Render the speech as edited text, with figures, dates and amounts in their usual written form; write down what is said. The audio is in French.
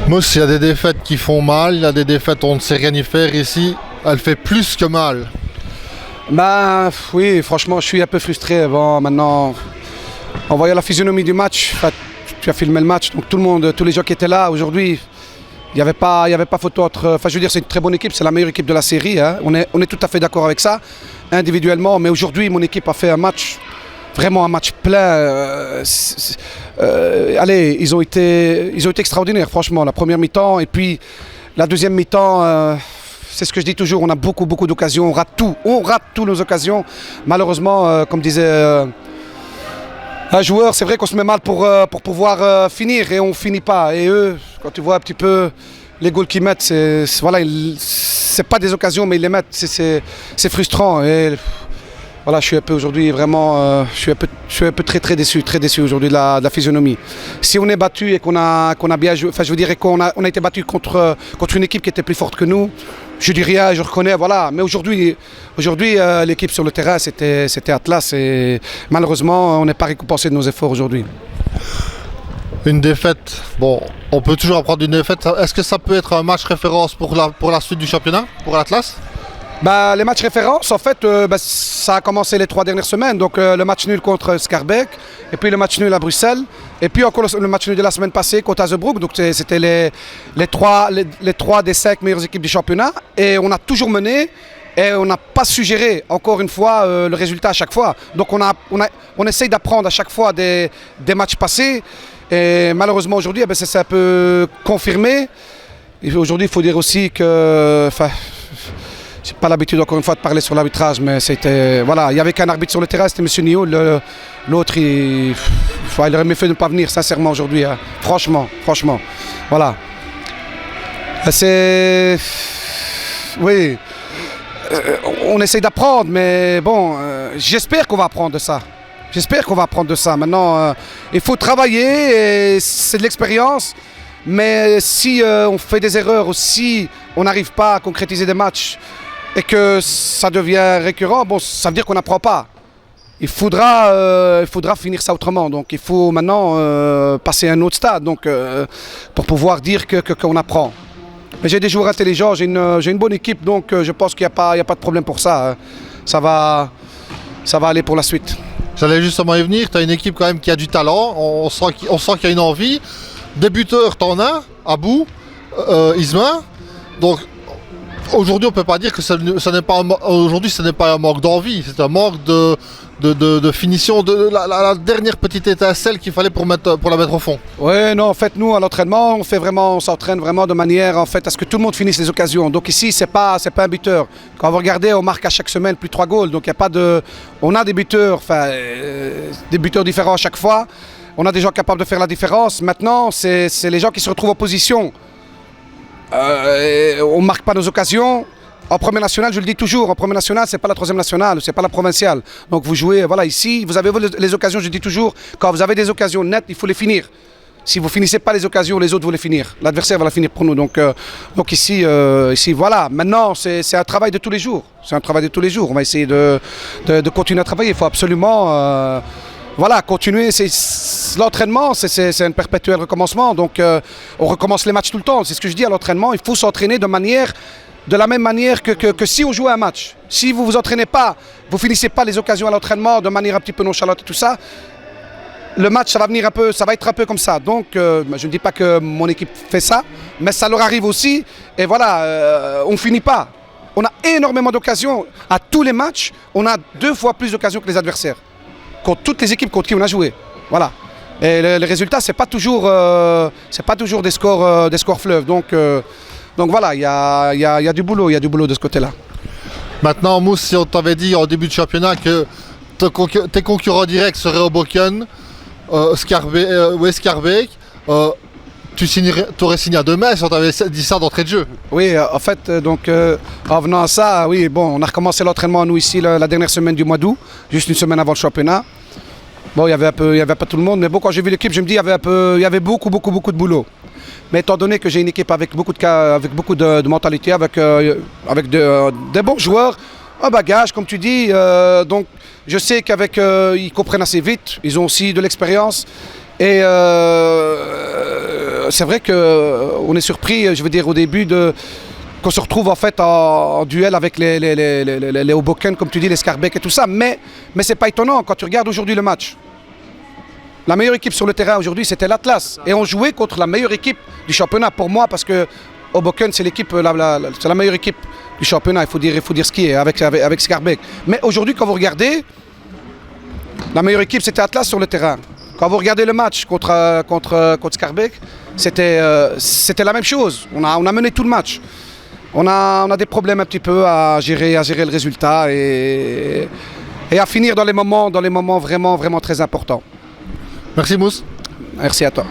Mousse, il y a des défaites qui font mal, il y a des défaites où on ne sait rien y faire. Ici, elle fait plus que mal. Ben oui, franchement, je suis un peu frustré. Bon, maintenant, en voyant la physionomie du match, tu as filmé le match, donc tout le monde, tous les gens qui étaient là aujourd'hui, il n'y avait pas photo entre. Enfin, je veux dire, c'est une très bonne équipe, c'est la meilleure équipe de la série. Hein. On est tout à fait d'accord avec ça, individuellement. Mais aujourd'hui, mon équipe a fait un match, vraiment un match plein. Allez, ils ont été extraordinaires, franchement, la première mi-temps. Et puis, la deuxième mi-temps, c'est ce que je dis toujours, on a beaucoup d'occasions, on rate toutes nos occasions. Malheureusement, comme disait un joueur, c'est vrai qu'on se met mal pour pouvoir finir et on ne finit pas. Et eux, quand tu vois un petit peu les goals qu'ils mettent, c'est pas des occasions, mais ils les mettent, c'est frustrant. Et voilà, je suis un peu aujourd'hui vraiment, je suis un peu très déçu aujourd'hui de la physionomie. Si on est battu et qu'on a bien joué, enfin je veux dire qu'on a été battu contre une équipe qui était plus forte que nous, je dis rien, je reconnais, voilà. Mais aujourd'hui, l'équipe sur le terrain, c'était Atlas et malheureusement, on n'est pas récompensé de nos efforts aujourd'hui. Une défaite, bon, on peut toujours apprendre d'une défaite. Est-ce que ça peut être un match référence pour la suite du championnat, pour l'Atlas ? Les matchs références, en fait, ça a commencé les 3 dernières semaines. Donc le match nul contre Schaerbeek, et puis le match nul à Bruxelles, et puis encore le match nul de la semaine passée contre Hazebrouck. Donc c'était les 3 des 5 meilleures équipes du championnat. Et on a toujours mené, et on n'a pas suggéré, encore une fois, le résultat à chaque fois. Donc on essaye d'apprendre à chaque fois des matchs passés. Et malheureusement aujourd'hui, c'est un peu confirmé. Et aujourd'hui, il faut dire aussi que... J'ai pas l'habitude encore une fois de parler sur l'arbitrage, mais c'était... Voilà, il n'y avait qu'un arbitre sur le terrain, c'était M. Nio. L'autre, il aurait mieux fait de ne pas venir, sincèrement, aujourd'hui. Hein. Franchement. Voilà. C'est... Oui. On essaie d'apprendre, mais bon, j'espère qu'on va apprendre de ça. Maintenant, il faut travailler, et c'est de l'expérience. Mais si on fait des erreurs ou si on n'arrive pas à concrétiser des matchs et que ça devient récurrent, bon, ça veut dire qu'on n'apprend pas. Il faudra finir ça autrement. Donc il faut maintenant passer à un autre stade pour pouvoir dire qu'on apprend. Mais j'ai des joueurs intelligents, j'ai une bonne équipe, donc je pense qu'il n'y a pas de problème pour ça. Hein. Ça va aller pour la suite. J'allais justement y venir, tu as une équipe quand même qui a du talent, on sent qu'il y a une envie. Débuteur, t'en as, Abou, Isma. Donc aujourd'hui, on ne peut pas dire que ce n'est pas un manque d'envie, c'est un manque de finition, de la dernière petite étincelle qu'il fallait pour la mettre au fond. Oui, non, en fait, nous, à l'entraînement, on s'entraîne vraiment de manière, en fait, à ce que tout le monde finisse les occasions. Donc ici, c'est pas un buteur. Quand vous regardez, on marque à chaque semaine plus de 3 goals. Donc il y a pas de... On a des buteurs différents à chaque fois. On a des gens capables de faire la différence. Maintenant, c'est les gens qui se retrouvent en position. On ne marque pas nos occasions. En première nationale, je le dis toujours, en première nationale, ce n'est pas la troisième nationale, ce n'est pas la provinciale. Donc vous jouez, voilà, ici, vous avez les occasions, je dis toujours, quand vous avez des occasions nettes, il faut les finir. Si vous ne finissez pas les occasions, les autres vont les finir. L'adversaire va la finir pour nous. Donc ici, voilà. Maintenant, c'est un travail de tous les jours. On va essayer de continuer à travailler. Il faut absolument... continuer, l'entraînement, c'est un perpétuel recommencement, donc on recommence les matchs tout le temps, c'est ce que je dis à l'entraînement, il faut s'entraîner de la même manière que si on jouait un match. Si vous ne vous entraînez pas, vous ne finissez pas les occasions à l'entraînement de manière un petit peu nonchalante et tout ça, le match, ça va être un peu comme ça. Donc, je ne dis pas que mon équipe fait ça, mais ça leur arrive aussi, et voilà, on ne finit pas. On a énormément d'occasions, à tous les matchs, on a 2 fois plus d'occasions que les adversaires. Contre toutes les équipes contre qui on a joué. Voilà. Et le résultat, c'est pas toujours des scores fleuves. Donc voilà, il y a du boulot de ce côté-là. Maintenant, Mousse, si on t'avait dit en début de championnat que tes concurrents directs seraient Hoboken, Schaerbeek, tu aurais signé à 2 mai si on t'avait dit ça d'entrée de jeu. Oui, en fait, en venant à ça, oui, bon, on a recommencé l'entraînement nous ici la dernière semaine du mois d'août, juste une semaine avant le championnat. Bon, il y avait pas tout le monde, mais bon, quand j'ai vu l'équipe, je me dis il y avait beaucoup de boulot. Mais étant donné que j'ai une équipe avec beaucoup de mentalité, avec des bons joueurs, un bagage, comme tu dis, donc je sais ils comprennent assez vite, ils ont aussi de l'expérience. Et c'est vrai qu'on est surpris, je veux dire, au début qu'on se retrouve en fait en duel avec les Hoboken, comme tu dis, les Schaerbeek et tout ça. Mais c'est pas étonnant quand tu regardes aujourd'hui le match. La meilleure équipe sur le terrain aujourd'hui, c'était l'Atlas. Et on jouait contre la meilleure équipe du championnat pour moi, parce que Hoboken, c'est c'est la meilleure équipe du championnat, il faut dire ce qui est, avec Schaerbeek. Mais aujourd'hui, quand vous regardez, la meilleure équipe, c'était Atlas sur le terrain. Quand vous regardez le match contre Schaerbeek, c'était la même chose. On a mené tout le match. On a des problèmes un petit peu à gérer le résultat et à finir dans les moments vraiment, vraiment très importants. Merci Mousse. Merci à toi.